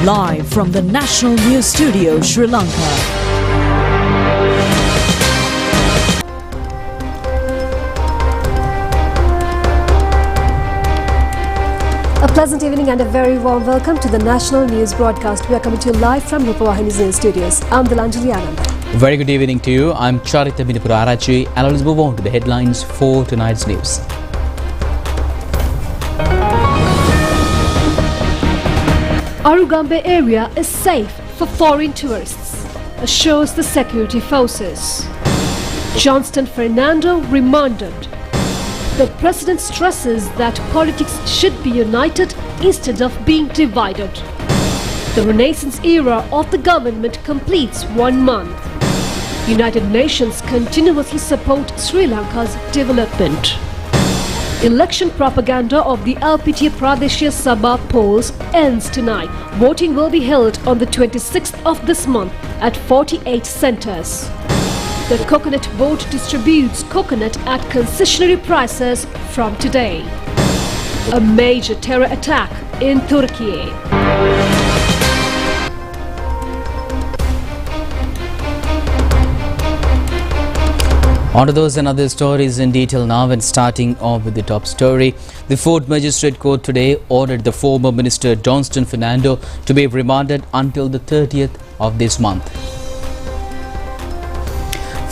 Live from the National News Studio, Sri Lanka. A pleasant evening and a very warm welcome to the National News Broadcast. We are coming to you live from Rupavahini's News Studios. I'm Dilanjali Anand. Very good evening to you. I'm Charita Binipura Arachi, and let's move on to the headlines for tonight's news. Arugambe area is safe for foreign tourists, assures the security forces. Johnston Fernando remanded. The president stresses that politics should be united instead of being divided. The Renaissance era of the government completes 1 month. United Nations continuously support Sri Lanka's development. Election propaganda of the LPT Pradeshya Sabha polls ends tonight. Voting will be held on the 26th of this month at 48 centres. The Coconut Board distributes coconut at concessionary prices from today. A major terror attack in Turkey. On to those and other stories in detail now, and starting off with the top story. The 4th Magistrate Court today ordered the former Minister Johnston Fernando to be remanded until the 30th of this month.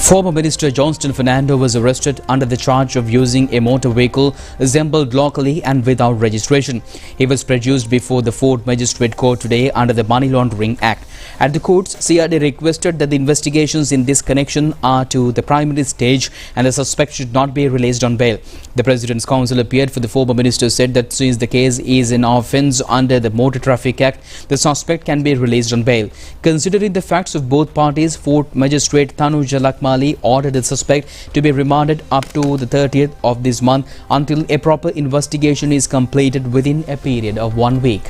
Former Minister Johnston Fernando was arrested under the charge of using a motor vehicle assembled locally and without registration. He was produced before the 4th Magistrate Court today under the Money Laundering Act. At the courts, CRD requested that the investigations in this connection are to the primary stage and the suspect should not be released on bail. The President's counsel appeared for the former minister said that since the case is an offence under the Motor Traffic Act, the suspect can be released on bail. Considering the facts of both parties, 4th Magistrate Tanu Jalakmali ordered the suspect to be remanded up to the 30th of this month until a proper investigation is completed within a period of 1 week.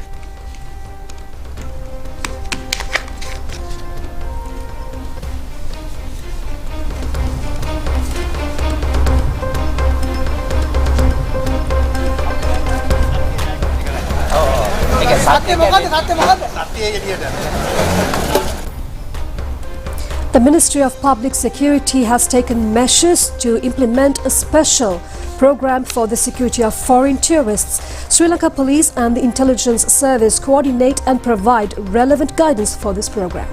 The Ministry of Public Security has taken measures to implement a special program for the security of foreign tourists. Sri Lanka Police and the Intelligence Service coordinate and provide relevant guidance for this program.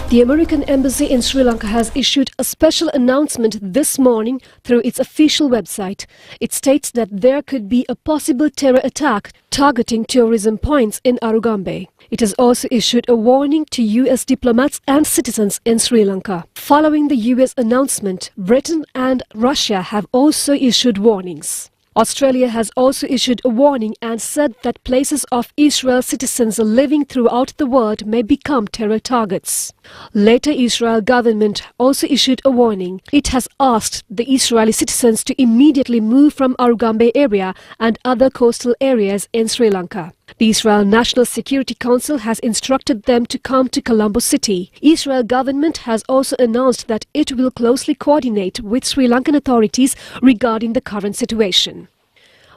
The American Embassy in Sri Lanka has issued a special announcement this morning through its official website. It states that there could be a possible terror attack targeting tourism points in Arugambe. It has also issued a warning to US diplomats and citizens in Sri Lanka. Following the US announcement, Britain and Russia have also issued warnings. Australia has also issued a warning and said that places of Israel citizens living throughout the world may become terror targets. Later, Israel government also issued a warning. It has asked the Israeli citizens to immediately move from Arugambe area and other coastal areas in Sri Lanka. The Israel National Security Council has instructed them to come to Colombo City. Israel government has also announced that it will closely coordinate with Sri Lankan authorities regarding the current situation.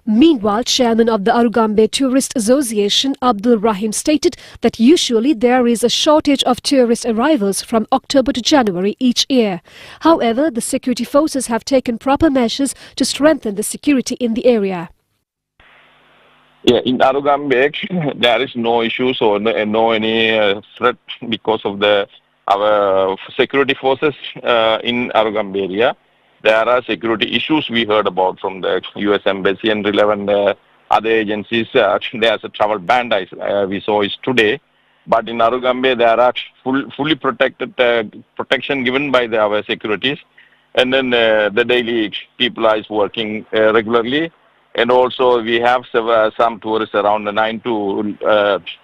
Meanwhile, chairman of the Arugambe Tourist Association, Abdul Rahim, stated that usually there is a shortage of tourist arrivals from October to January each year. However, the security forces have taken proper measures to strengthen the security in the area. Yeah, in Arugambe, there is no issues or no any threat because of our security forces in Arugambe area. There are security issues we heard about from the US Embassy and relevant other agencies. There's a travel ban, we saw is today. But in Arugambe, there are fully protected protection given by our securities. And then the daily people are working regularly. And also we have some tourists around 9 to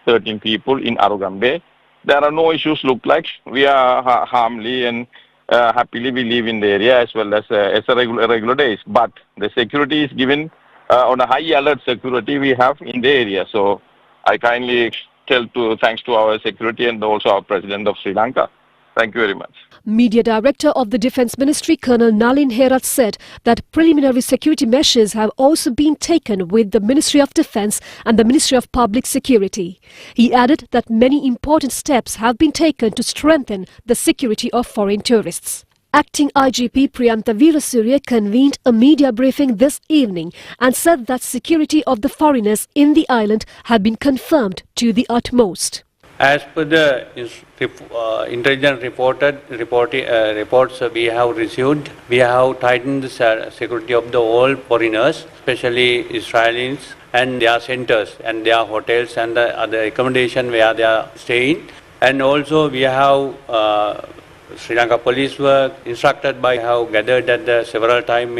13 people in Arugambe. There are no issues look like. We are harmlessly and happily we live in the area as well as a regular days. But the security is given on a high alert security we have in the area. So I kindly thanks to our security and also our President of Sri Lanka Thank you very much. Media Director of the Defence Ministry, Colonel Nalin Herath, said that preliminary security measures have also been taken with the Ministry of Defence and the Ministry of Public Security. He added that many important steps have been taken to strengthen the security of foreign tourists. Acting IGP Priyantha Veerasurya convened a media briefing this evening and said that security of the foreigners in the island had been confirmed to the utmost. As per the intelligence reports we have received, we have tightened the security of the all foreigners, especially Israelis and their centers and their hotels and the other accommodation where they are staying. And also we have Sri Lanka police were instructed by have gathered at the several times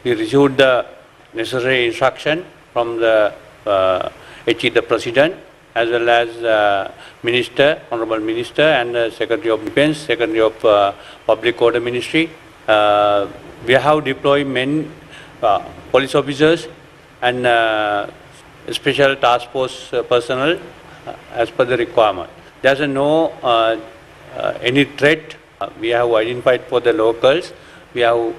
we received the necessary instruction from the the President, as well as Minister, Honorable Minister, and Secretary of Defence, Secretary of Public Order Ministry. We have deployed many police officers and special task force personnel as per the requirement. There is no any threat. We have identified for the locals. We have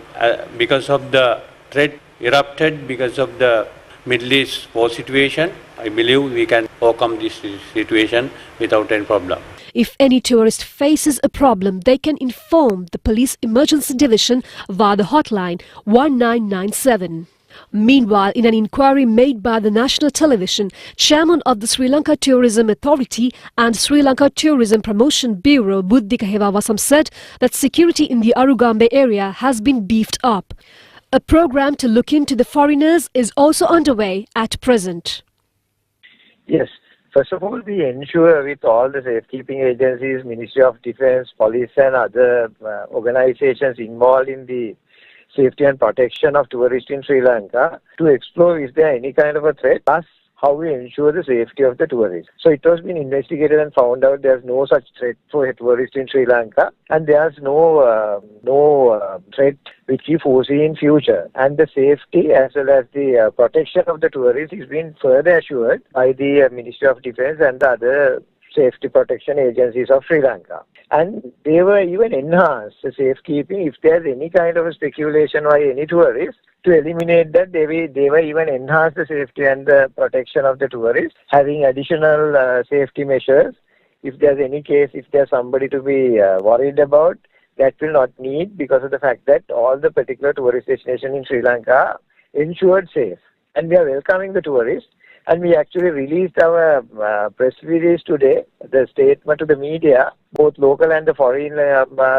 because of the threat erupted because of the Middle East war situation. I believe we can overcome this situation without any problem. If any tourist faces a problem, they can inform the Police Emergency Division via the hotline 1997. Meanwhile, in an inquiry made by the national television, Chairman of the Sri Lanka Tourism Authority and Sri Lanka Tourism Promotion Bureau Buddhika Hewawasam said that security in the Arugambe area has been beefed up. A program to look into the foreigners is also underway at present. Yes. First of all, we ensure with all the safekeeping agencies, Ministry of Defence, police and other organizations involved in the safety and protection of tourists in Sri Lanka to explore is there any kind of a threat, plus how we ensure the safety of the tourists. So it has been investigated and found out there's no such threat for tourists in Sri Lanka, and there's no threat which we foresee in future. And the safety as well as the protection of the tourists is being further assured by the Ministry of Defence and the other safety protection agencies of Sri Lanka. And they were even enhanced the safekeeping. If there's any kind of a speculation by any tourists, to eliminate that, they were even enhanced the safety and the protection of the tourists, having additional safety measures. If there's any case, if there's somebody to be worried about, that will not need, because of the fact that all the particular tourist destinations in Sri Lanka are ensured safe. And we are welcoming the tourists. And we actually released our press release today, the statement to the media, both local and the foreign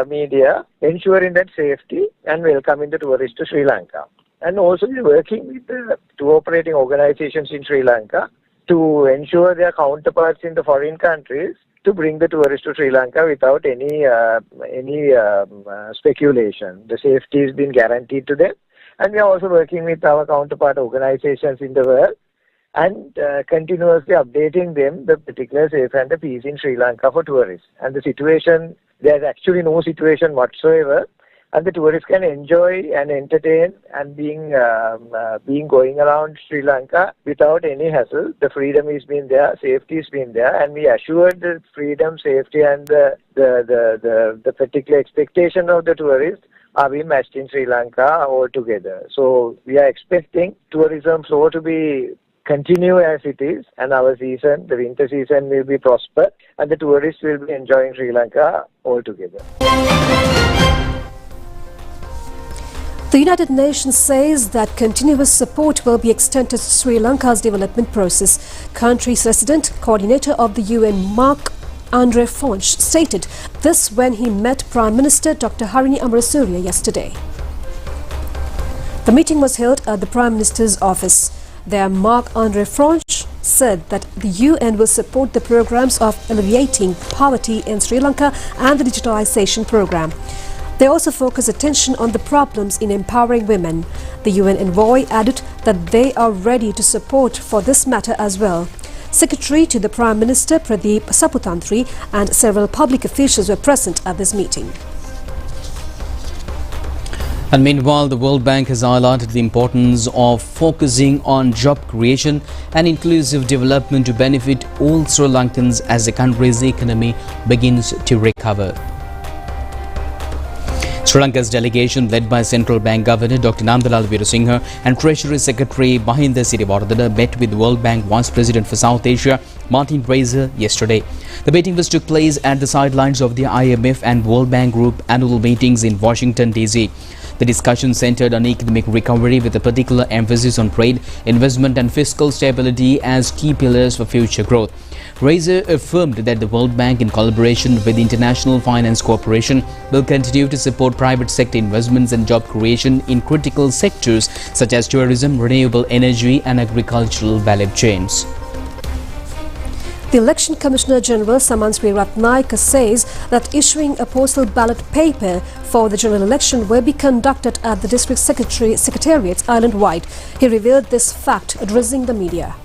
media, ensuring that safety and welcoming the tourists to Sri Lanka. And also we are working with the two operating organizations in Sri Lanka to ensure their counterparts in the foreign countries to bring the tourists to Sri Lanka without any speculation. The safety has been guaranteed to them. And we are also working with our counterpart organizations in the world and continuously updating them the particular safe and the peace in Sri Lanka for tourists. And the situation, there's actually no situation whatsoever, and the tourists can enjoy and entertain and being going around Sri Lanka without any hassle. The freedom has been there, safety has been there, and we assured the freedom, safety, and the particular expectation of the tourists are being matched in Sri Lanka altogether. So we are expecting tourism flow to be continue as it is, and our season, the winter season, will be prosper, and the tourists will be enjoying Sri Lanka altogether. The United Nations says that continuous support will be extended to Sri Lanka's development process. Country's resident coordinator of the UN, Marc-Andre Fonch, stated this when he met Prime Minister Dr. Harini Amarasuriya yesterday. The meeting was held at the Prime Minister's office. There, Marc-Andre Fonch said that the UN will support the programs of alleviating poverty in Sri Lanka and the digitalization program. They also focus attention on the problems in empowering women. The UN envoy added that they are ready to support for this matter as well. Secretary to the Prime Minister Pradeep Saputantri and several public officials were present at this meeting. And meanwhile, the World Bank has highlighted the importance of focusing on job creation and inclusive development to benefit all Sri Lankans as the country's economy begins to recover. Sri Lanka's delegation, led by Central Bank Governor Dr. Nandalal Veerasinghe and Treasury Secretary Mahinda Siriwardana, met with World Bank Vice President for South Asia Martin Fraser yesterday. The meeting took place at the sidelines of the IMF and World Bank Group annual meetings in Washington, D.C. The discussion centered on economic recovery with a particular emphasis on trade, investment and fiscal stability as key pillars for future growth. Fraser affirmed that the World Bank, in collaboration with the International Finance Corporation, will continue to support private sector investments and job creation in critical sectors such as tourism, renewable energy and agricultural value chains. The Election Commissioner General Samansri Ratnaika says that issuing a postal ballot paper for the general election will be conducted at the District Secretariats island-wide. He revealed this fact addressing the media.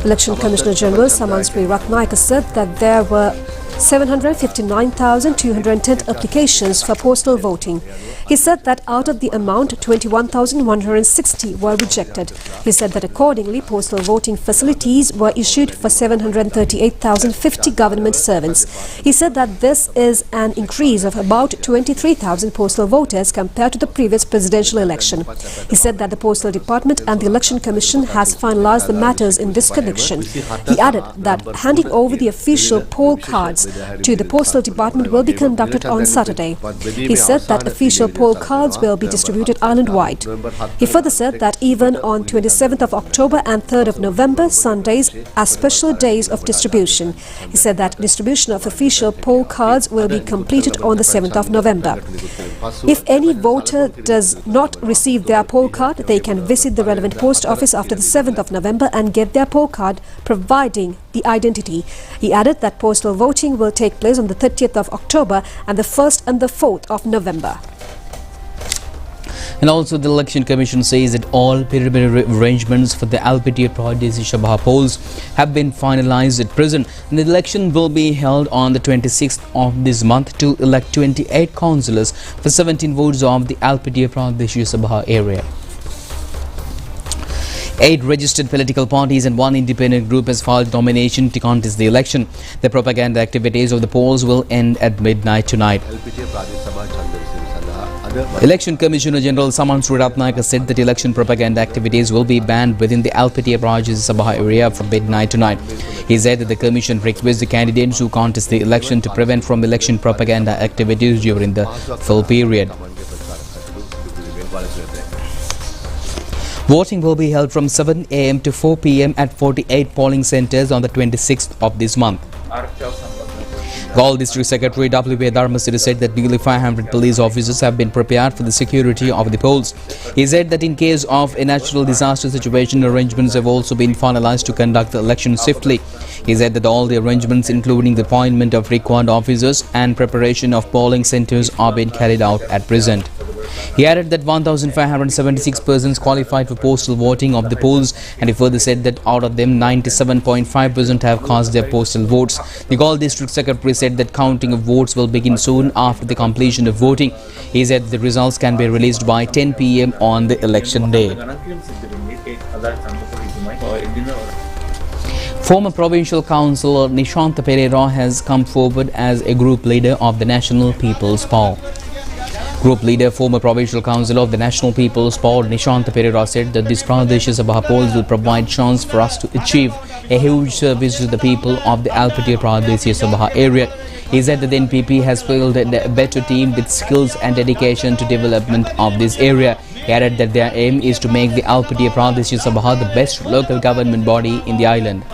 Election Commissioner General Samansri Ratnaika said that there were 759,210 applications for postal voting. He said that out of the amount, 21,160 were rejected. He said that accordingly, postal voting facilities were issued for 738,050 government servants. He said that this is an increase of about 23,000 postal voters compared to the previous presidential election. He said that the Postal Department and the Election Commission has finalized the matters in this connection. He added that handing over the official poll cards to the Postal Department will be conducted on Saturday. He said that official poll cards will be distributed island-wide. He further said that even on 27th of October and 3rd of November, Sundays are special days of distribution. He said that distribution of official poll cards will be completed on the 7th of November. If any voter does not receive their poll card, they can visit the relevant post office after the 7th of November and get their poll card, providing the identity. He added that postal voting will take place on the 30th of October and the 1st and the 4th of November. And also the Election Commission says that all preliminary arrangements for the LPTA Pradesi Sabha polls have been finalized at present. And the election will be held on the 26th of this month to elect 28 councillors for 17 votes of the LPTA Pradesi Sabha area. 8 registered political parties and 1 independent group has filed nomination to contest the election. The propaganda activities of the polls will end at midnight tonight. Election Commissioner General Samansri Ratnaika said that election propaganda activities will be banned within the LPTA Pradesi Sabha area from midnight tonight. He said that the Commission requests the candidates who contest the election to prevent from election propaganda activities during the full period. Voting will be held from 7 a.m. to 4 p.m. at 48 polling centres on the 26th of this month. Galle District Secretary W.A. Dharmasiri said that nearly 500 police officers have been prepared for the security of the polls. He said that in case of a natural disaster situation, arrangements have also been finalized to conduct the election swiftly. He said that all the arrangements, including the appointment of required officers and preparation of polling centres, are being carried out at present. He added that 1,576 persons qualified for postal voting of the polls, and he further said that out of them 97.5% have cast their postal votes. The Galle District Secretary said that counting of votes will begin soon after the completion of voting. He said the results can be released by 10 p.m. on the election day. Former Provincial Councillor Nishanta Pereira has come forward as a group leader of the National People's Poll. Group leader, former Provincial Councillor of the National People's Poll, Nishanta Pereira, said that this Pradesh Sabha polls will provide chance for us to achieve a huge service to the people of the LPTA Pradesh Sabha area. He said that the NPP has built a better team with skills and dedication to development of this area. He added that their aim is to make the LPTA Pradesh Sabha the best local government body in the island.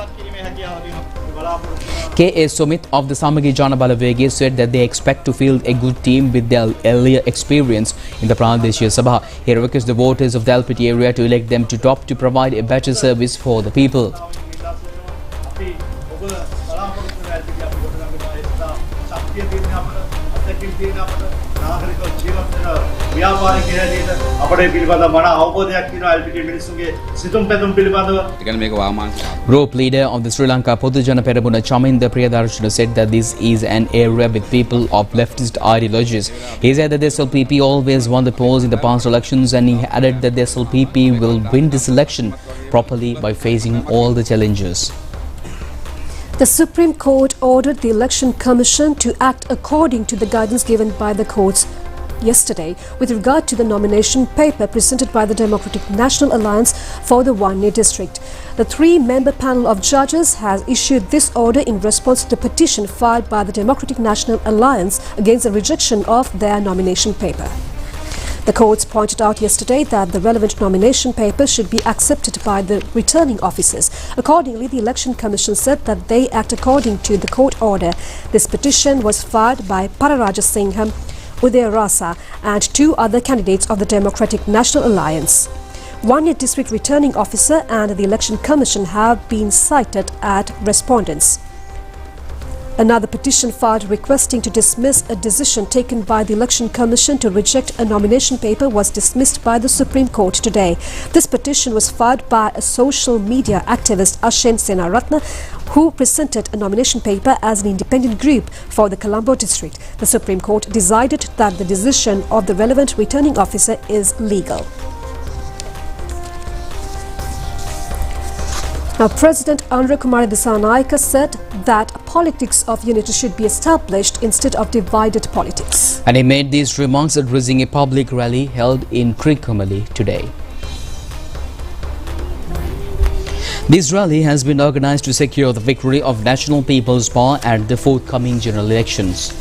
K.A. Sumit of the Samagi Jana Balavegi said that they expect to field a good team with their earlier experience in the Pradesh Sabha. He requests the voters of the LPT area to elect them to top to provide a better service for the people. Group leader of the Sri Lanka Podujana Peramuna Chaminda Priyadarshana said that this is an area with people of leftist ideologies. He said that the SLPP always won the polls in the past elections, and he added that the SLPP will win this election properly by facing all the challenges. The Supreme Court ordered the Election Commission to act according to the guidance given by the courts yesterday with regard to the nomination paper presented by the Democratic National Alliance for the one-year district. The three-member panel of judges has issued this order in response to the petition filed by the Democratic National Alliance against the rejection of their nomination paper. The courts pointed out yesterday that the relevant nomination paper should be accepted by the returning officers. Accordingly, the Election Commission said that they act according to the court order. This petition was filed by Pararaja Singham, Uday Rasa and two other candidates of the Democratic National Alliance. One-year district returning officer and the Election Commission have been cited as respondents. Another petition filed requesting to dismiss a decision taken by the Election Commission to reject a nomination paper was dismissed by the Supreme Court today. This petition was filed by a social media activist Ashen Senaratna, who presented a nomination paper as an independent group for the Colombo district. The Supreme Court decided that the decision of the relevant returning officer is legal. Now, President Anura Kumara Dissanayake said that politics of unity should be established instead of divided politics. And he made these remarks addressing a public rally held in Trincomalee today. This rally has been organized to secure the victory of National People's Power at the forthcoming general elections.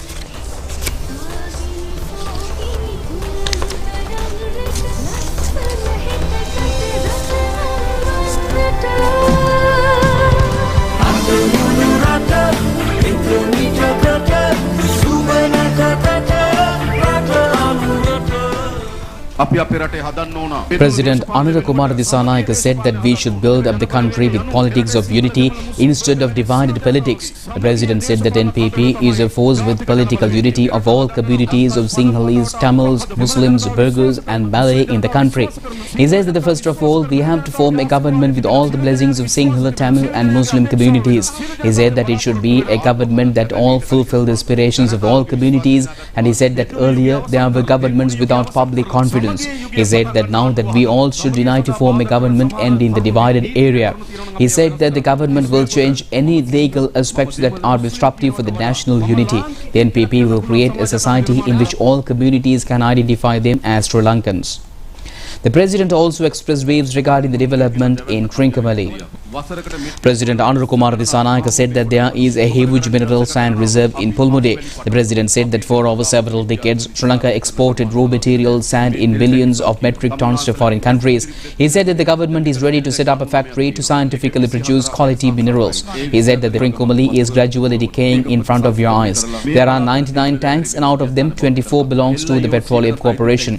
President Anura Kumara Dissanayake said that we should build up the country with politics of unity instead of divided politics. The president said that NPP is a force with political unity of all communities of Sinhalese, Tamils, Muslims, Burghers and Malay in the country. He says that first of all, we have to form a government with all the blessings of Sinhala, Tamil and Muslim communities. He said that it should be a government that all fulfill the aspirations of all communities, and he said that earlier there were governments without public confidence. He said that now that we all should unite to form a government ending the divided area. He said that the government will change any legal aspects that are disruptive for the national unity. The NPP will create a society in which all communities can identify them as Sri Lankans. The president also expressed views regarding the development in Trincomalee. President Anura Kumara Dissanayake said that there is a huge mineral sand reserve in Pulmude. The president said that for over several decades, Sri Lanka exported raw material sand in billions of metric tons to foreign countries. He said that the government is ready to set up a factory to scientifically produce quality minerals. He said that the Trincomalee is gradually decaying in front of your eyes. There are 99 tanks and out of them 24 belongs to the Petroleum Corporation.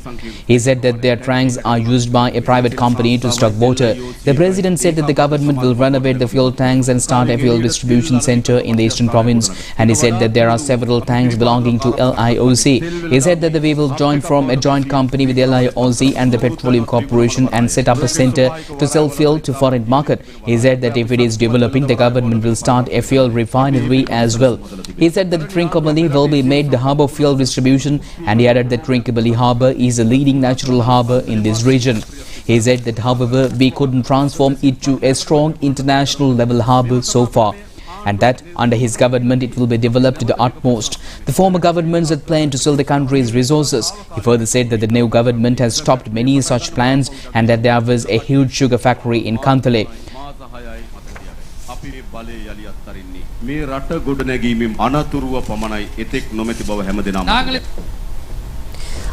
He said that their tanks are used by a private company to stock water. The president said that the government will renovate the fuel tanks and start a fuel distribution center in the eastern province, and he said that there are several tanks belonging to LIOC. He said that we will form a joint company with LIOC and the Petroleum Corporation and set up a center to sell fuel to foreign market. He said that if it is developing, the government will start a fuel refinery as well. He said that Trincomalee will be made the hub of fuel distribution, and he added that Trincomalee harbour is a leading natural harbour in this region. He said that, however, we couldn't transform it to a strong international level harbour so far, and that under his government it will be developed to the utmost. The former governments had planned to sell the country's resources. He further said that the new government has stopped many such plans and that there was a huge sugar factory in Kantale.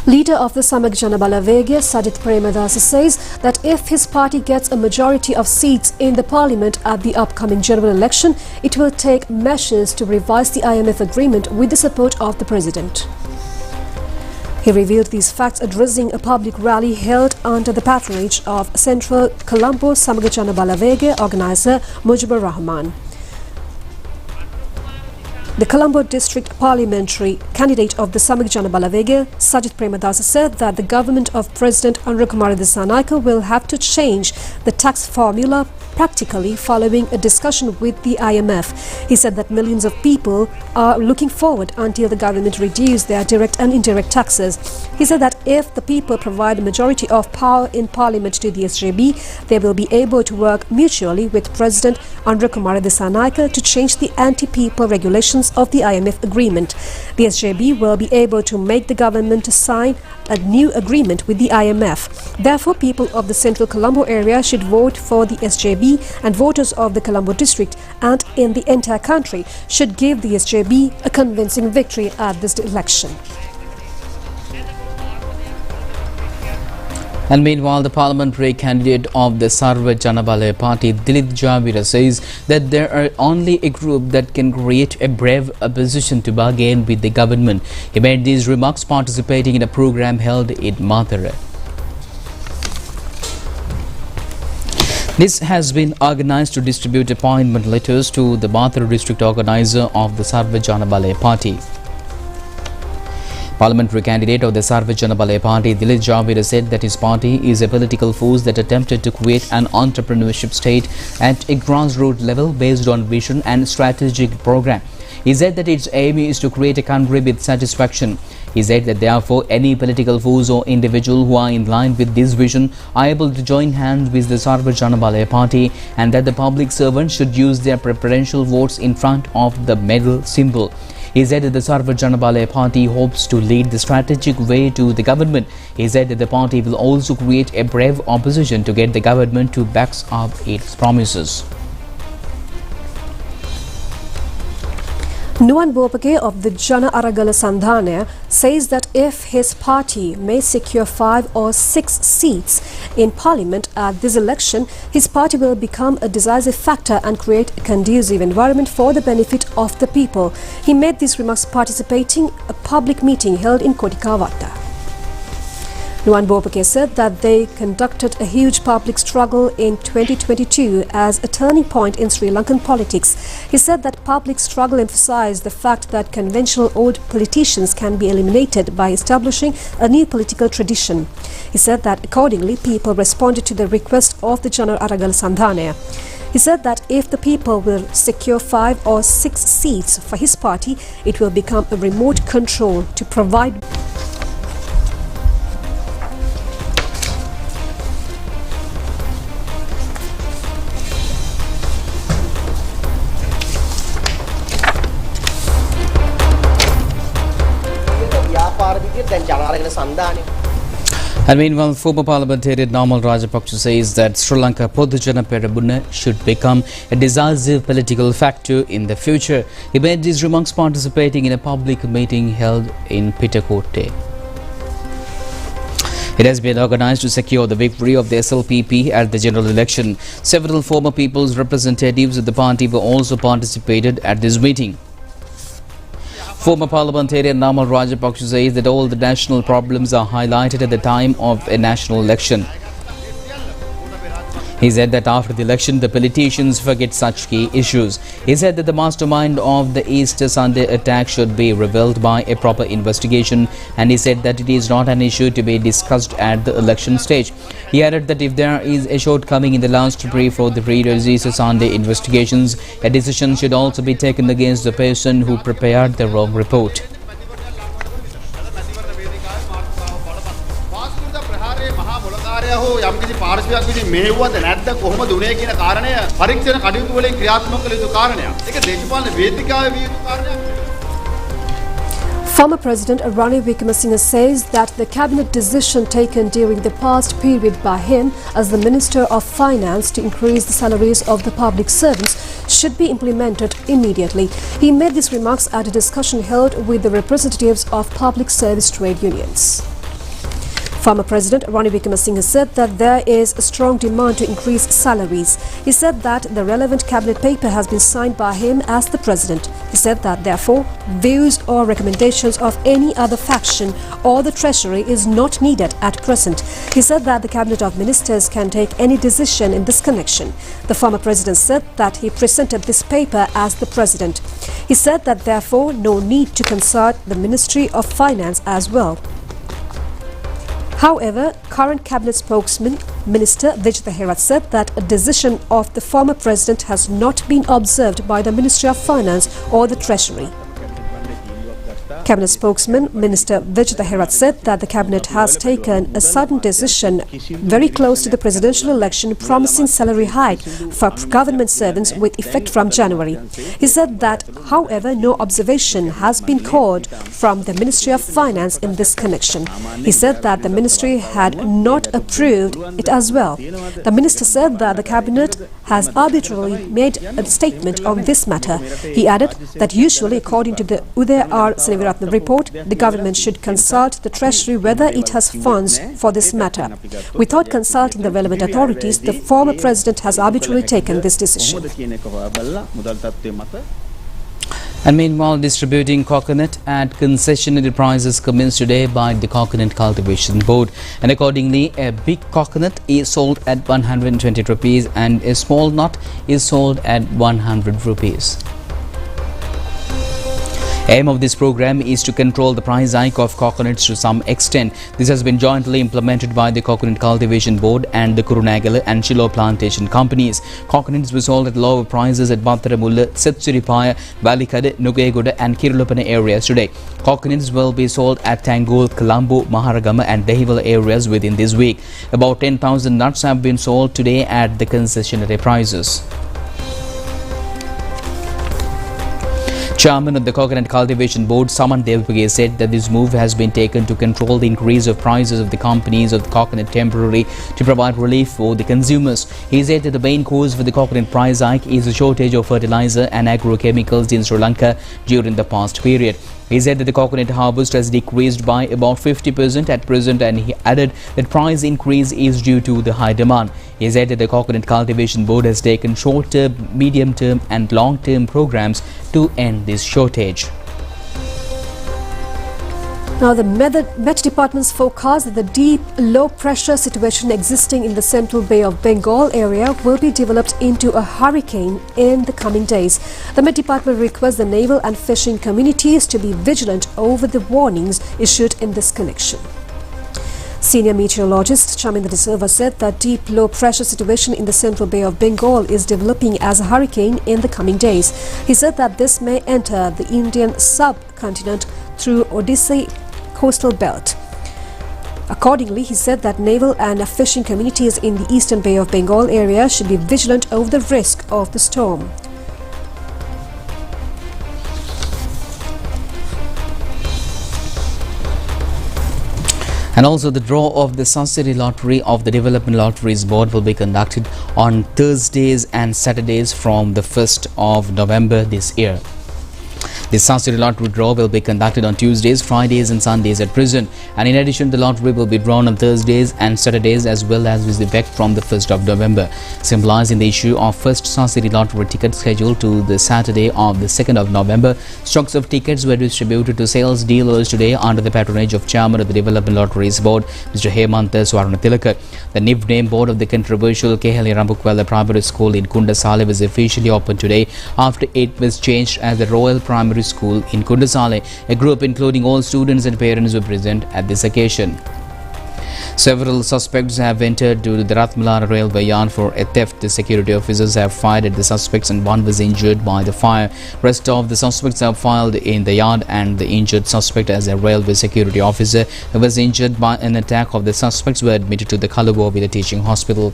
Leader of the Samag Jana Balavege, Sajith Premadasa, says that if his party gets a majority of seats in the parliament at the upcoming general election, it will take measures to revise the IMF agreement with the support of the president. He revealed these facts addressing a public rally held under the patronage of Central Colombo Samag Jana Balavege organizer Mujibur Rahman. The Colombo District Parliamentary Candidate of the Samag Jana Balavege, Sajith Premadasa, said that the government of President Anura Kumara Dissanayake will have to change the tax formula practically following a discussion with the IMF. He said that millions of people are looking forward until the government reduce their direct and indirect taxes. He said that if the people provide a majority of power in Parliament to the SJB, they will be able to work mutually with President Andra Kumara Dissanayake to change the anti-people regulations of the IMF agreement. The SJB will be able to make the government sign a new agreement with the IMF. Therefore, people of the Central Colombo area should vote for the SJB, and voters of the Colombo district and in the entire country should give the SJB a convincing victory at this election. And meanwhile, the parliamentary candidate of the Sarva Janabale party, Dilip Javira, says that there are only a group that can create a brave opposition to bargain with the government. He made these remarks participating in a program held in Mathura. This has been organized to distribute appointment letters to the Mathura district organizer of the Sarva Janabale party. Parliamentary candidate of the Sarva Janabale party, Dilip Javira, said that his party is a political force that attempted to create an entrepreneurship state at a grassroots level based on vision and strategic program. He said that its aim is to create a country with satisfaction. He said that therefore any political force or individual who are in line with this vision are able to join hands with the Sarva Janabale party, and that the public servants should use their preferential votes in front of the medal symbol. He said that the Sarva Janabale party hopes to lead the strategic way to the government. He said that the party will also create a brave opposition to get the government to back up its promises. Nuwan Bopake of the Jana Aragala Sandhana says that if his party may secure 5 or 6 seats in parliament at this election, his party will become a decisive factor and create a conducive environment for the benefit of the people. He made these remarks participating in a public meeting held in Kotikawata. Nuwan Bopake said that they conducted a huge public struggle in 2022 as a turning point in Sri Lankan politics. He said that public struggle emphasized the fact that conventional old politicians can be eliminated by establishing a new political tradition. He said that accordingly, people responded to the request of the Jana Aragal Sandhana. He said that if the people will secure 5 or 6 seats for his party, it will become a remote control to provide And meanwhile, former parliamentarian Namal Rajapaksa says that Sri Lanka Podujana Perabuna should become a decisive political factor in the future. He made these remarks participating in a public meeting held in Pitakote. It has been organized to secure the victory of the SLPP at the general election. Several former people's representatives of the party were also participated at this meeting. Former parliamentarian Namal Rajapaksa says that all the national problems are highlighted at the time of a national election. He said that after the election, the politicians forget such key issues. He said that the mastermind of the Easter Sunday attack should be revealed by a proper investigation, and he said that it is not an issue to be discussed at the election stage. He added that if there is a shortcoming in the last brief for the previous Easter Sunday investigations, a decision should also be taken against the person who prepared the wrong report. Former President Ranil Wickremesinghe says that the cabinet decision taken during the past period by him as the Minister of Finance to increase the salaries of the public servants should be implemented immediately. He made these remarks at a discussion held with the representatives of public service trade unions. Former President Ranil Wickremesinghe said that there is a strong demand to increase salaries. He said that the relevant cabinet paper has been signed by him as the President. He said that therefore, views or recommendations of any other faction or the Treasury is not needed at present. He said that the Cabinet of Ministers can take any decision in this connection. The former President said that he presented this paper as the President. He said that therefore, no need to consult the Ministry of Finance as well. However, current cabinet spokesman Minister Vijay Herat said that a decision of the former president has not been observed by the Ministry of Finance or the Treasury. Cabinet spokesman Minister Vijay Herat said that the Cabinet has taken a sudden decision very close to the presidential election promising salary hike for government servants with effect from January. He said that, however, no observation has been called from the Ministry of Finance in this connection. He said that the ministry had not approved it as well. The minister said that the Cabinet has arbitrarily made a statement on this matter. He added that usually, according to the Uday R. report, the government should consult the Treasury whether it has funds for this matter. Without consulting the relevant authorities, the former president has arbitrarily taken this decision. And meanwhile, distributing coconut at concession enterprises commenced today by the Coconut Cultivation Board. And accordingly, a big coconut is sold at 120 rupees and a small nut is sold at 100 rupees. Aim of this program is to control the price hike of coconuts to some extent. This has been jointly implemented by the Coconut Cultivation Board and the Kurunagala and Chilo plantation companies. Coconuts were sold at lower prices at Batharamulla, Setsiripaya, Valikada, Nugegoda and Kirulapana areas today. Coconuts will be sold at Tangul, Colombo, Maharagama and Dehivala areas within this week. About 10,000 nuts have been sold today at the concessionary prices. Chairman of the Coconut Cultivation Board, Saman Devpage, said that this move has been taken to control the increase of prices of the companies of the coconut temporarily to provide relief for the consumers. He said that the main cause for the coconut price hike is the shortage of fertilizer and agrochemicals in Sri Lanka during the past period. He said that the coconut harvest has decreased by about 50% at present, and he added that price increase is due to the high demand. He said that the Coconut Cultivation Board has taken short-term, medium-term and long-term programs to end this shortage. Now, the Met Department's forecast that the deep low-pressure situation existing in the Central Bay of Bengal area will be developed into a hurricane in the coming days. The Met Department requests the naval and fishing communities to be vigilant over the warnings issued in this connection. Senior meteorologist Chaminda De Silva said that deep low-pressure situation in the Central Bay of Bengal is developing as a hurricane in the coming days. He said that this may enter the Indian subcontinent through Odisha coastal belt. Accordingly, he said that naval and fishing communities in the eastern Bay of Bengal area should be vigilant over the risk of the storm. And also, the draw of the City Lottery of the Development Lotteries Board will be conducted on Thursdays and Saturdays from the 1st of November this year. The City Lottery draw will be conducted on Tuesdays, Fridays and Sundays at present, and in addition the lottery will be drawn on Thursdays and Saturdays as well as with effect from the 1st of November, symbolizing the issue of first City Lottery ticket scheduled to the Saturday of the 2nd of November. Stocks of tickets were distributed to sales dealers today under the patronage of Chairman of the Development Lotteries Board, Mr. Hemantha Swarnatilaka. The nickname board of the controversial Kehali Rambukwala Primary School in Kundasale was officially opened today after it was changed as the Royal Primary School in Kundasale. A group including all students and parents were present at this occasion. Several suspects have entered to the Rathmala railway yard for a theft. The security officers have fired at the suspects and one was injured by the fire. Rest of the suspects have filed in the yard, and the injured suspect as a railway security officer who was injured by an attack of the suspects were admitted to the Kalabovila Teaching Hospital.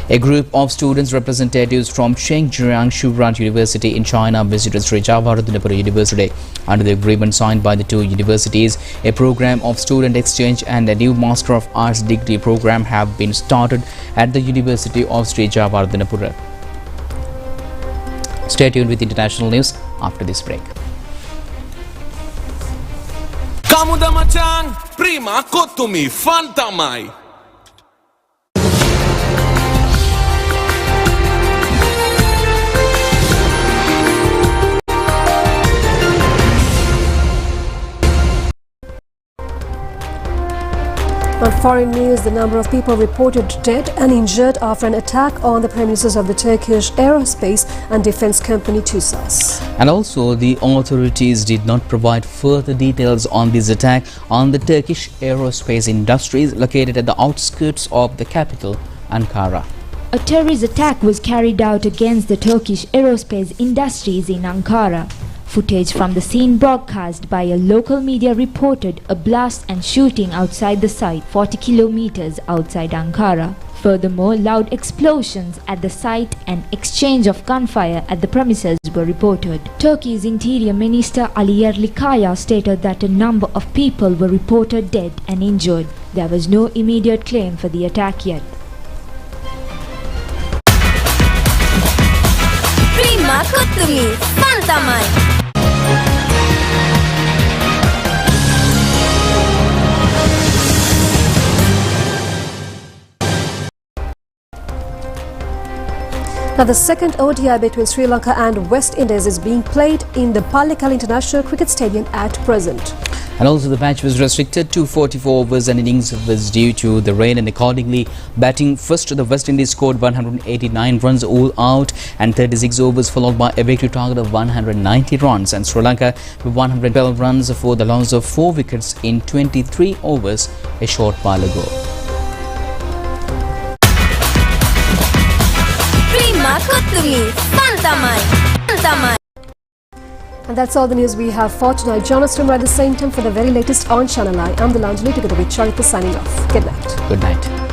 A group of students representatives from Chengjiang Shuran University in China visited Sri Javaradhanapura University. Under the agreement signed by the two universities, a program of student exchange and a new Master of Arts degree program have been started at the University of Sri Javaradhanapura. Stay tuned with international news after this break. Kamuda machan, prima kotumi, fantamai. On foreign news, the number of people reported dead and injured after an attack on the premises of the Turkish aerospace and defense company TUSAS. And also, the authorities did not provide further details on this attack on the Turkish aerospace industries located at the outskirts of the capital, Ankara. A terrorist attack was carried out against the Turkish aerospace industries in Ankara. Footage from the scene broadcast by a local media reported a blast and shooting outside the site 40 kilometers outside Ankara. Furthermore, loud explosions at the site and exchange of gunfire at the premises were reported. Turkey's Interior Minister Ali Yerlikaya stated that a number of people were reported dead and injured. There was no immediate claim for the attack yet. Prima Kutumi, Fantamai. Now, the second ODI between Sri Lanka and West Indies is being played in the Pallekele International Cricket Stadium at present. And also the match was restricted to 44 overs and innings was due to the rain, and accordingly batting first the West Indies scored 189 runs all out and 36 overs, followed by a victory target of 190 runs, and Sri Lanka with 112 runs for the loss of 4 wickets in 23 overs a short while ago. And that's all the news we have for tonight. Join us tomorrow at the same time for the very latest on Channel Eye. I'm the Lanjali together with Charita signing off. Good night. Good night.